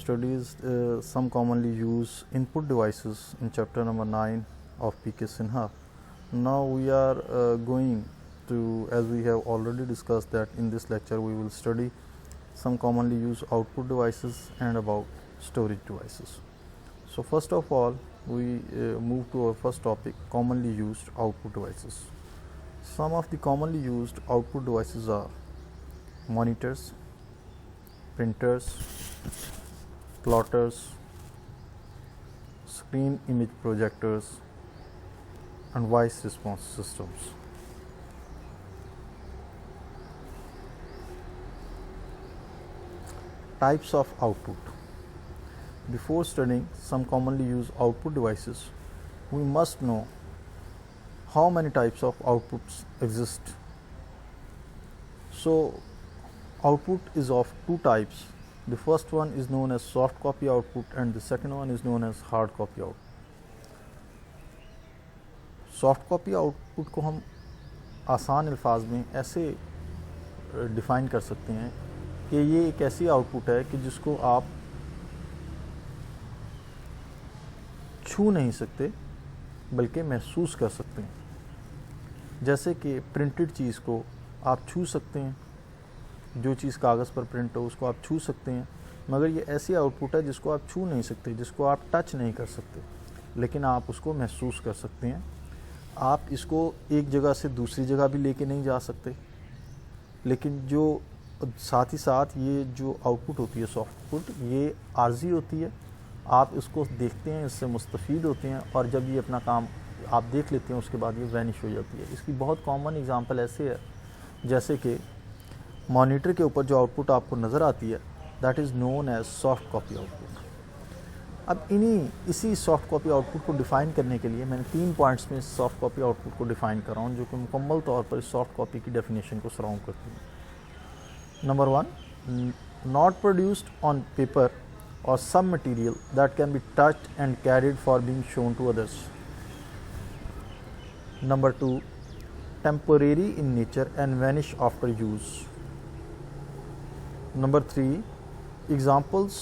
studied some commonly used input devices in chapter number 9 of P.K. Sinha. Now we are going to, as we have already discussed, that in this lecture we will study some commonly used output devices and about storage devices. So first of all, we move to our first topic, commonly used output devices. Some of the commonly used output devices are monitors, printers, plotters, screen image projectors, and voice response systems. Types of output. Before studying some commonly used output devices, we must know how many types of outputs exist. So output is of two types. The first one is known as soft copy output and the second one is known as hard copy output. Soft copy output को हम आसान अल्फाज में ऐसे define कर सकते हैं कि ये एक ऐसी आउटपुट है कि जिसको आप छू नहीं सकते बल्कि महसूस कर सकते हैं। जैसे कि प्रिंटेड चीज़ को आप छू सकते हैं, जो चीज़ कागज़ पर प्रिंट हो उसको आप छू सकते हैं, मगर ये ऐसी आउटपुट है जिसको आप छू नहीं सकते, जिसको आप टच नहीं कर सकते, लेकिन आप उसको महसूस कर सकते हैं। आप इसको एक जगह से दूसरी जगह भी लेके नहीं जा सकते, लेकिन जो साथ ही साथ ये जो आउटपुट होती है सॉफ्ट आउटपुट, ये आर्जी होती है। आप इसको देखते हैं, इससे मुस्तफ़ीद होते हैं और जब ये अपना काम आप देख लेते हैं उसके बाद ये वैनिश हो जाती है। इसकी बहुत कॉमन एग्जांपल ऐसे है जैसे कि मॉनिटर के ऊपर जो आउटपुट आपको नज़र आती है, that is known as soft copy output. अब इसी सॉफ्ट कॉपी आउटपुट को डिफ़ाइन करने के लिए मैंने 3 पॉइंट्स में सॉफ्ट कॉपी आउटपुट को डिफ़ाइन कर रहा हूँ, जो कि मुकम्मल तौर पर इस सॉफ्ट कॉपी की डेफिनेशन को सराउंड करती है। Number 1, not produced on paper और some material that can be touched and carried for being shown to others. Number 2, temporary in nature and vanish after use. Number 3, examples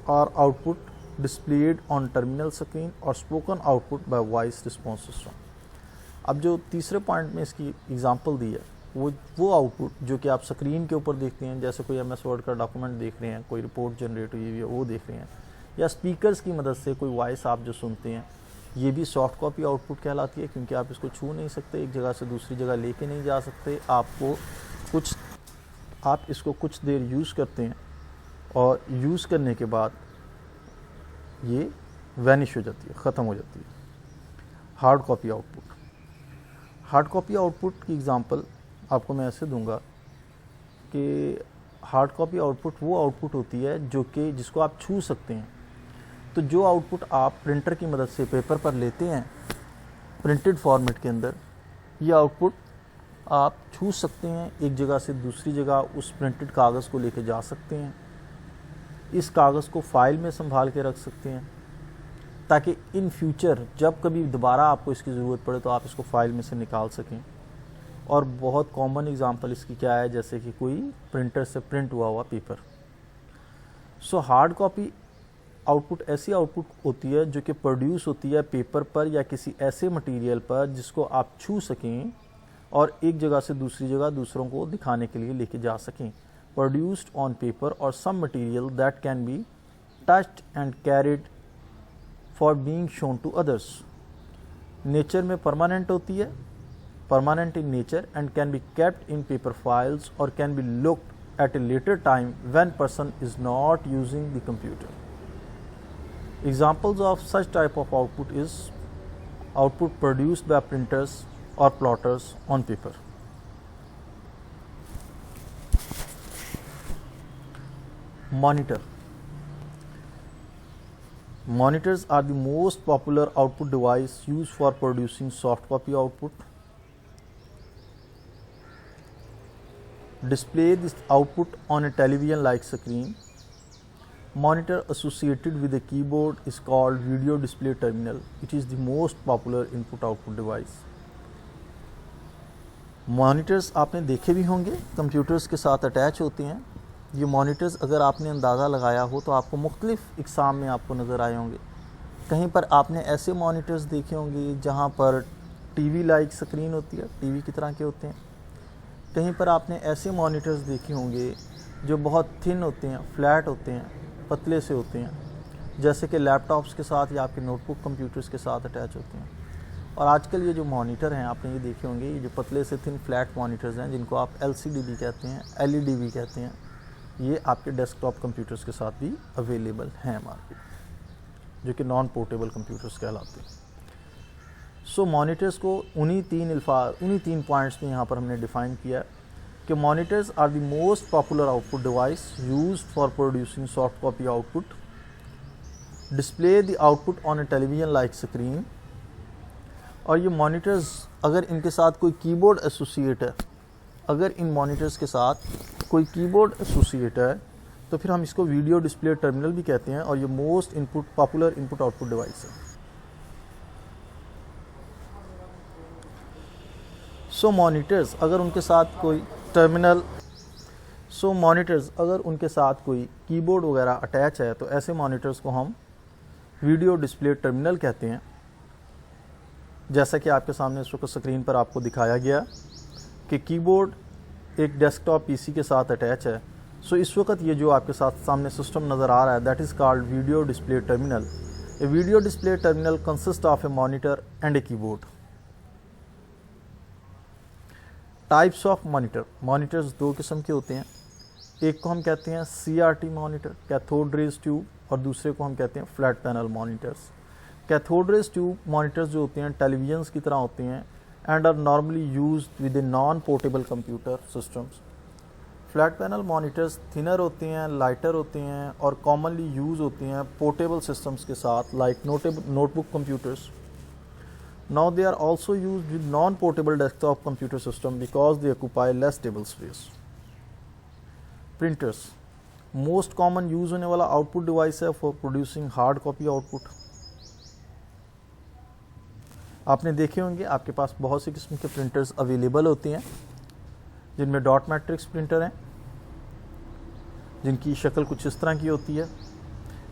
are output displayed on terminal screen or spoken output by voice response system। अब जो तीसरे point में इसकी example दी है वो output जो कि आप स्क्रीन के ऊपर देखते हैं, जैसे कोई MS वर्ड का डॉक्यूमेंट देख रहे हैं, कोई रिपोर्ट जनरेट हुई है वो देख रहे हैं, या स्पीकर्स की मदद से कोई वॉइस आप जो सुनते हैं, ये भी सॉफ्ट कॉपी आउटपुट कहलाती है, क्योंकि आप इसको छू नहीं सकते, एक जगह से दूसरी जगह लेके नहीं जा सकते। आप इसको कुछ देर यूज़ करते हैं और यूज़ करने के बाद ये वैनिश हो जाती है, ख़त्म हो जाती है। Hard copy output. Hard copy output की एग्जांपल आपको मैं ऐसे दूंगा कि हार्ड कॉपी आउटपुट वो आउटपुट होती है जिसको आप छू सकते हैं। तो जो आउटपुट आप प्रिंटर की मदद से पेपर पर लेते हैं प्रिंटेड फॉर्मेट के अंदर, ये आउटपुट आप छू सकते हैं, एक जगह से दूसरी जगह उस प्रिंटेड कागज़ को लेके जा सकते हैं, इस कागज़ को फाइल में संभाल के रख सकते हैं ताकि इन फ्यूचर जब कभी दोबारा आपको इसकी ज़रूरत पड़े तो आप इसको फाइल में से निकाल सकें। और बहुत कॉमन एग्जांपल इसकी क्या है, जैसे कि कोई प्रिंटर से प्रिंट हुआ paper. So hard copy output ऐसी आउटपुट होती है जो कि प्रोड्यूस होती है पेपर पर या किसी ऐसे मटेरियल पर जिसको आप छू सकें और एक जगह से दूसरी जगह दूसरों को दिखाने के लिए लेके जा सकें। Produced on paper or some material that can be touched and carried for being shown to others। Nature में परमानेंट होती है, permanent in nature and can be kept in paper files or can be looked at a later time when person is not using the computer। Examples of such type of output is output produced by printers or plotters on paper। Monitor. Monitors are the most popular output device used for producing soft copy output. Display this output on a television-like screen. Monitor associated with a keyboard is called video display terminal. It is the most popular input-output device. Monitors आपने देखे भी होंगे, computers के साथ attach होते हैं ये monitors अगर आपने अंदाज़ा लगाया हो तो आपको मुख्तलिफ़ इक़साम में आपको नज़र आए होंगे। कहीं पर आपने ऐसे मॉनिटर्स देखे होंगे जहाँ पर टीवी लाइक स्क्रीन होती है, टीवी की तरह के होते हैं। कहीं पर आपने ऐसे मॉनिटर्स देखे होंगे जो बहुत थिन होते हैं, फ्लैट होते हैं, पतले से होते हैं, जैसे कि लैपटॉप्स के साथ या आपके नोटबुक कंप्यूटर्स के साथ अटैच होते हैं। और आजकल ये जो मॉनिटर हैं आपने ये देखे होंगे, ये जो पतले से थिन फ्लैट मॉनिटर्स हैं जिनको आप LCD भी कहते हैं, LED भी कहते हैं, ये आपके डेस्कटॉप कंप्यूटर्स के साथ भी अवेलेबल हैं मार्केट, जो कि नॉन पोर्टेबल कंप्यूटर्स कहलाते हैं। सो मॉनिटर्स को उन्हीं तीन पॉइंट्स में यहाँ पर हमने डिफ़ाइन किया कि monitors are the most popular output device used for producing soft copy output, display the output on a television like screen. और ये मॉनिटर्स अगर इनके साथ कोई कीबोर्ड एसोसिएट है, अगर इन मॉनिटर्स के साथ कोई कीबोर्ड एसोसिएट है तो फिर हम इसको वीडियो डिस्प्ले टर्मिनल भी कहते हैं, और ये most popular input output device है। सो मॉनिटर्स अगर उनके साथ कोई कीबोर्ड वगैरह अटैच है तो ऐसे मॉनिटर्स को हम वीडियो डिस्प्ले टर्मिनल कहते हैं। जैसा कि आपके सामने इस वक्त स्क्रीन पर आपको दिखाया गया कि कीबोर्ड एक डेस्कटॉप PC के साथ अटैच है। सो इस वक्त ये जो आपके साथ सामने सिस्टम नज़र आ रहा है, that is called video display terminal. A video display terminal consist of A monitor and a keyboard. Types of monitors दो किस्म के होते हैं। एक को हम कहते हैं CRT monitor, cathode rays tube, और दूसरे को हम कहते हैं flat panel monitors. Cathode rays tube monitors जो होते हैं टेलीविजन्स की तरह होते हैं and are normally used with a non portable computer systems. Flat panel monitors thinner होते हैं, लाइटर होते हैं और कॉमनली यूज़ होते हैं पोर्टेबल सिस्टम्स के साथ, like notebook computers. Now they are also used with non-portable desktop computer system because they occupy less table space. Printers, most common use होने वाला आउटपुट डिवाइस है for producing hard copy output. आपने देखे होंगे आपके पास बहुत सी किस्म के प्रिंटर्स अवेलेबल होते हैं, जिनमें डॉट मैट्रिक्स प्रिंटर हैं जिनकी शक्ल कुछ इस तरह की होती है।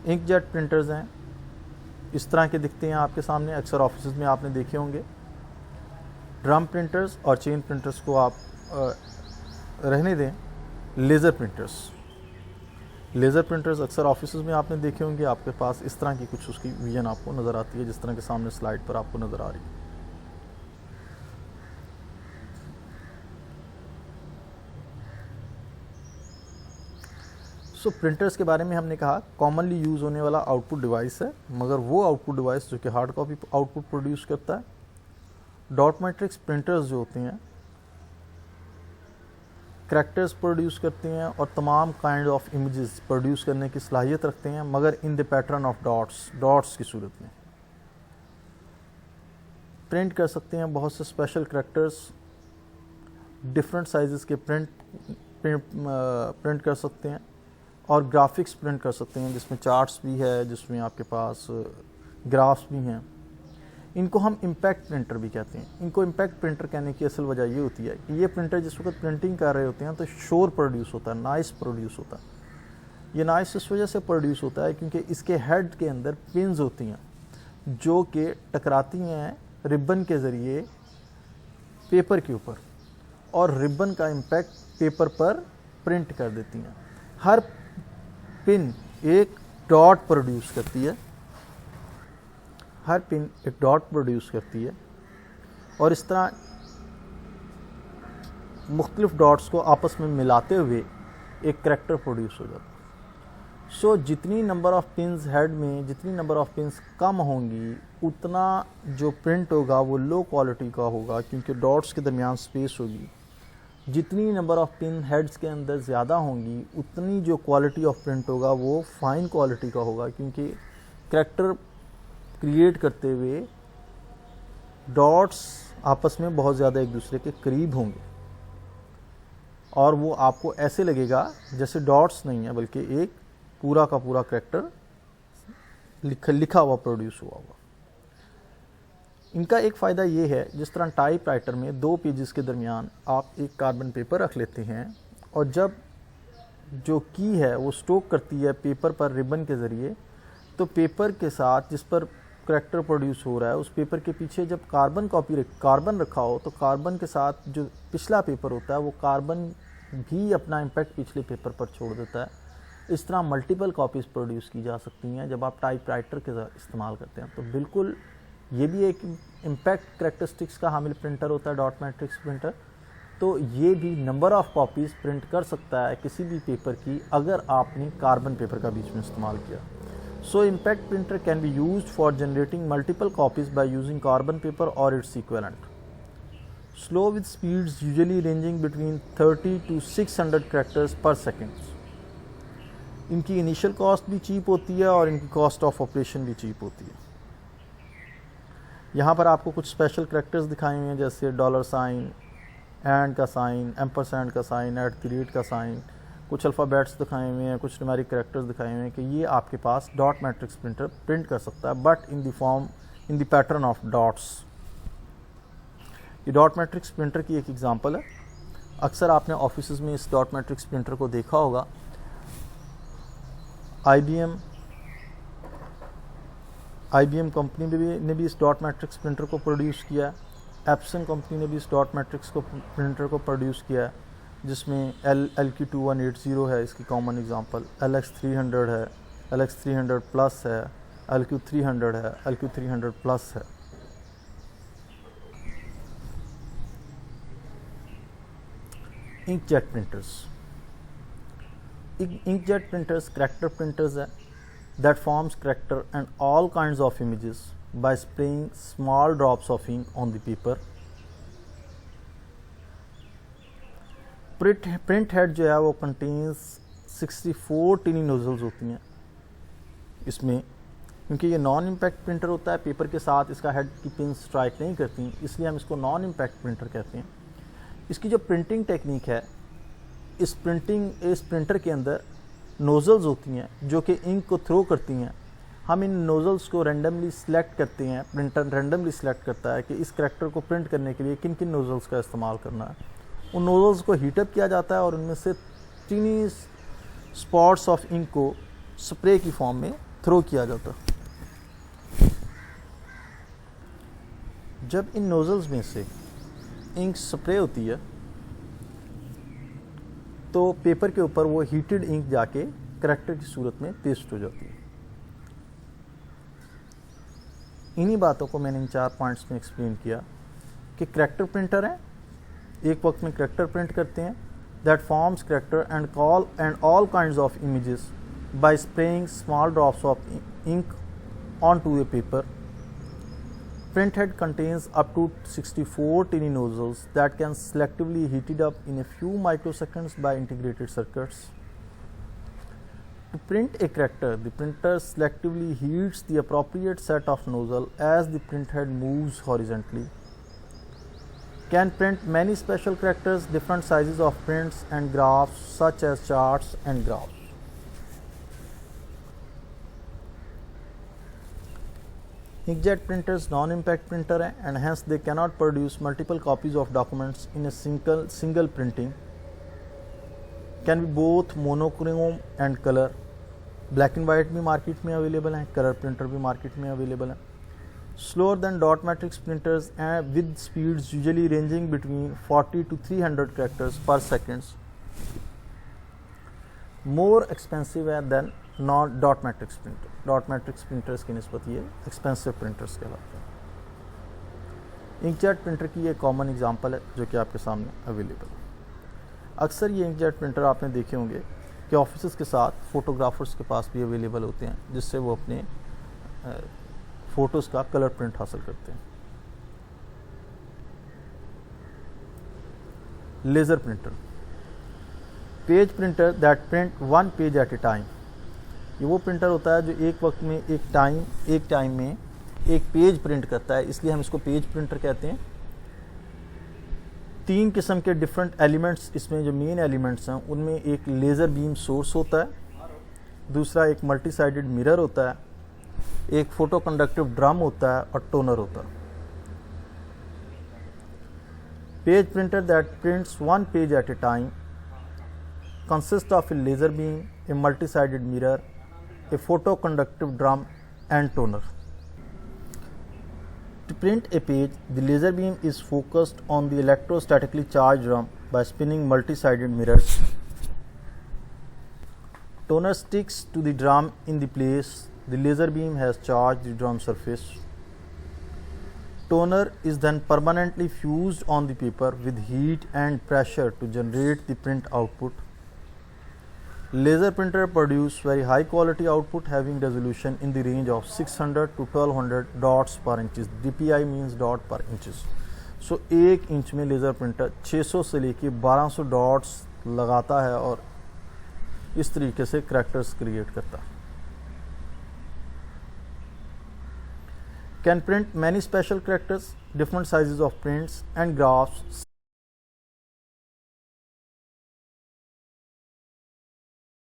इंकजेट प्रिंटर्स हैं, इस तरह के दिखते हैं आपके सामने, अक्सर ऑफिस में आपने देखे होंगे। ड्रम प्रिंटर्स और चेन प्रिंटर्स को आप रहने दें। लेज़र प्रिंटर्स अक्सर ऑफिस में आपने देखे होंगे, आपके पास इस तरह की कुछ उसकी विजन आपको नज़र आती है, जिस तरह के सामने स्लाइड पर आपको नज़र आ रही है। सो प्रिंटर्स के बारे में हमने कहा कॉमनली यूज़ होने वाला आउटपुट डिवाइस है, मगर वो आउटपुट डिवाइस जो कि हार्ड कॉपी आउटपुट प्रोड्यूस करता है। डॉट मैट्रिक्स प्रिंटर्स जो होते हैं करैक्टर्स प्रोड्यूस करते हैं और तमाम काइंड ऑफ इमेजेस प्रोड्यूस करने की सलाहियत रखते हैं, मगर in the pattern of dots की सूरत में प्रिंट कर सकते हैं। बहुत से स्पेशल करैक्टर्स डिफरेंट साइजेस के प्रिंट कर सकते हैं और ग्राफिक्स प्रिंट कर सकते हैं, जिसमें चार्ट्स भी है, जिसमें आपके पास ग्राफ्स भी हैं। इनको हम इम्पैक्ट प्रिंटर भी कहते हैं। इनको इम्पैक्ट प्रिंटर कहने की असल वजह ये होती है कि ये प्रिंटर जिस वक्त प्रिंटिंग कर रहे होते हैं तो शोर प्रोड्यूस होता है, नॉइस प्रोड्यूस होता है। ये नॉइस इस वजह से प्रोड्यूस होता है क्योंकि इसके हेड के अंदर पिन्स होती हैं जो कि टकराती हैं रिबन के ज़रिए पेपर के ऊपर, और रिबन का इम्पैक्ट पेपर पर प्रिंट कर देती हैं। हर पिन एक डॉट प्रोड्यूस करती है, और इस तरह मुख्तलिफ डॉट्स को आपस में मिलाते हुए एक करैक्टर प्रोड्यूस हो जाता है। सो जितनी नंबर ऑफ पिन्स हेड में, जितनी नंबर ऑफ पिन्स कम होंगी, उतना जो प्रिंट होगा वो लो क्वालिटी का होगा क्योंकि डॉट्स के दरमियान स्पेस होगी। जितनी नंबर ऑफ पिन हेड्स के अंदर ज़्यादा होंगी, उतनी जो क्वालिटी ऑफ प्रिंट होगा वो फाइन क्वालिटी का होगा क्योंकि करैक्टर क्रिएट करते हुए डॉट्स आपस में बहुत ज़्यादा एक दूसरे के करीब होंगे और वो आपको ऐसे लगेगा जैसे डॉट्स नहीं है बल्कि एक पूरा का पूरा करैक्टर लिखा हुआ प्रोड्यूस हुआ हुआ। इनका एक फ़ायदा ये है, जिस तरह टाइप राइटर में 2 पेजेस के दरमियान आप एक कार्बन पेपर रख लेते हैं और जब जो की है वो स्टोक करती है पेपर पर रिबन के ज़रिए, तो पेपर के साथ जिस पर करैक्टर प्रोड्यूस हो रहा है उस पेपर के पीछे जब कार्बन रखा हो तो कार्बन के साथ जो पिछला पेपर होता है वो कार्बन भी अपना इम्पैक्ट पिछले पेपर पर छोड़ देता है। इस तरह मल्टीपल कॉपीज़ प्रोड्यूस की जा सकती हैं जब आप टाइपराइटर के इस्तेमाल करते हैं। तो बिल्कुल ये भी एक इम्पैक्ट करेक्टरिस्टिक्स का हामिल प्रिंटर होता है डॉट मैट्रिक्स प्रिंटर। तो ये भी नंबर ऑफ़ कॉपीज़ प्रिंट कर सकता है किसी भी पेपर की अगर आपने कार्बन पेपर का बीच में इस्तेमाल किया। So impact printer can be used for generating multiple copies by using carbon paper or its equivalent. Slow with speeds usually ranging between 30 to 600 characters per second. इनकी इनिशियल कॉस्ट भी cheap होती है और इनकी कॉस्ट ऑफ ऑपरेशन भी cheap होती है। यहाँ पर आपको कुछ स्पेशल करैक्टर्स दिखाए हुए हैं जैसे $, एंड का साइन, एम्परसैंड का साइन, @ का साइन, कुछ अल्फ़ाबेट्स दिखाए हुए हैं, कुछ न्यूमेरिक करैक्टर्स दिखाए हुए हैं कि ये आपके पास डॉट मैट्रिक्स प्रिंटर प्रिंट कर सकता है, but in the pattern of dots. ये डॉट मैट्रिक्स प्रिंटर की एक एग्जांपल है। अक्सर आपने ऑफिस में इस डॉट मैट्रिक्स प्रिंटर को देखा होगा। IBM कंपनी ने भी इस डॉट मैट्रिक्स प्रिंटर को प्रोड्यूस किया है। एप्सन कंपनी ने भी इस डॉट मैट्रिक्स प्रिंटर को प्रोड्यूस किया है, जिसमें LQ2180 है इसकी कॉमन एग्जांपल, LX300 है, LX300 प्लस है, LQ300 है, LQ300 प्लस है। इंकजेट प्रिंटर्स करैक्टर प्रिंटर्स है that forms character and all kinds of images by spraying small drops of ink on the paper. Print head जो है वो contains 64 टिनी nozzles होती हैं इसमें। क्योंकि ये नॉन इम्पैक्ट प्रिंटर होता है, पेपर के साथ इसका हेड की पिन स्ट्राइक नहीं करती, इसलिए हम इसको नॉन इम्पैक्ट प्रिंटर कहते हैं। इसकी जो प्रिंटिंग टेक्निक है, इस प्रिंटर के अंदर नोजल्स होती हैं जो कि इंक को थ्रो करती हैं। हम इन नोजल्स को रैंडमली सिलेक्ट करते हैं, प्रिंटर रैंडमली सिलेक्ट करता है कि इस करैक्टर को प्रिंट करने के लिए किन किन नोजल्स का इस्तेमाल करना है। उन नोजल्स को हीटअप किया जाता है और उनमें से टीनी स्पॉट्स ऑफ इंक को स्प्रे की फॉर्म में थ्रो किया जाता है। जब इन नोजल्स में से इंक स्प्रे होती है तो पेपर के ऊपर वो हीटेड इंक जाके करैक्टर की सूरत में पेस्ट हो जाती है। इन्हीं बातों को मैंने इन 4 पॉइंट्स में एक्सप्लेन किया कि करैक्टर प्रिंटर हैं, एक वक्त में करैक्टर प्रिंट करते हैं, that forms character and all kinds of images by spraying small drops of ink on to a paper. Print head contains up to 64 tiny nozzles that can selectively heated up in a few microseconds by integrated circuits. To print a character, the printer selectively heats the appropriate set of nozzle as the print head moves horizontally. Can print many special characters, different sizes of prints and graphs such as charts and graphs. Inkjet printers non-impact printer हैं and hence they cannot produce multiple copies of documents in a single printing. Can be both monochrome and color. Black and white भी market में available हैं, colour printer भी market में available हैं। Slower than dot matrix printers and with speeds usually ranging between 40 to 300 characters per second. More expensive than non dot matrix printer. Dot matrix printers की निस्बत ये expensive printers कहलाते हैं। Inkjet printer की ये common example है जो कि आपके सामने अवेलेबल है। अक्सर ये इंकजेट प्रिंटर आपने देखे होंगे कि ऑफिस के साथ फोटोग्राफर्स के पास भी अवेलेबल होते हैं, जिससे वो अपने फ़ोटोज़ का कलर प्रिंट हासिल करते हैं। Laser printer, page printer that print 1 page eight A time. ये वो प्रिंटर होता है जो एक वक्त में एक टाइम में एक पेज प्रिंट करता है, इसलिए हम इसको पेज प्रिंटर कहते हैं। 3 किस्म के डिफरेंट एलिमेंट्स इसमें जो मेन एलिमेंट्स हैं उनमें एक लेज़र बीम सोर्स होता है, दूसरा एक मल्टी साइडेड मिरर होता है, एक फोटो कंडक्टिव ड्रम होता है और टोनर होता है। Page printer that prints 1 page eight A time consists of a laser beam, a multi-sided mirror, a photoconductive drum and toner. To print a page, the laser beam is focused on the electrostatically charged drum by spinning multi-sided mirrors. Toner sticks to the drum in the place the laser beam has charged the drum surface. Toner is then permanently fused on the paper with heat and pressure to generate the print output. Laser printer produce very high quality output having resolution in the range of 600 to 1200 dots per inches. DPI means dot per inches. So 1 inch में laser printer 600 से लेके 1200 dots लगाता है और इस तरीके से characters create करता है. Can print many special characters, different sizes of prints and graphs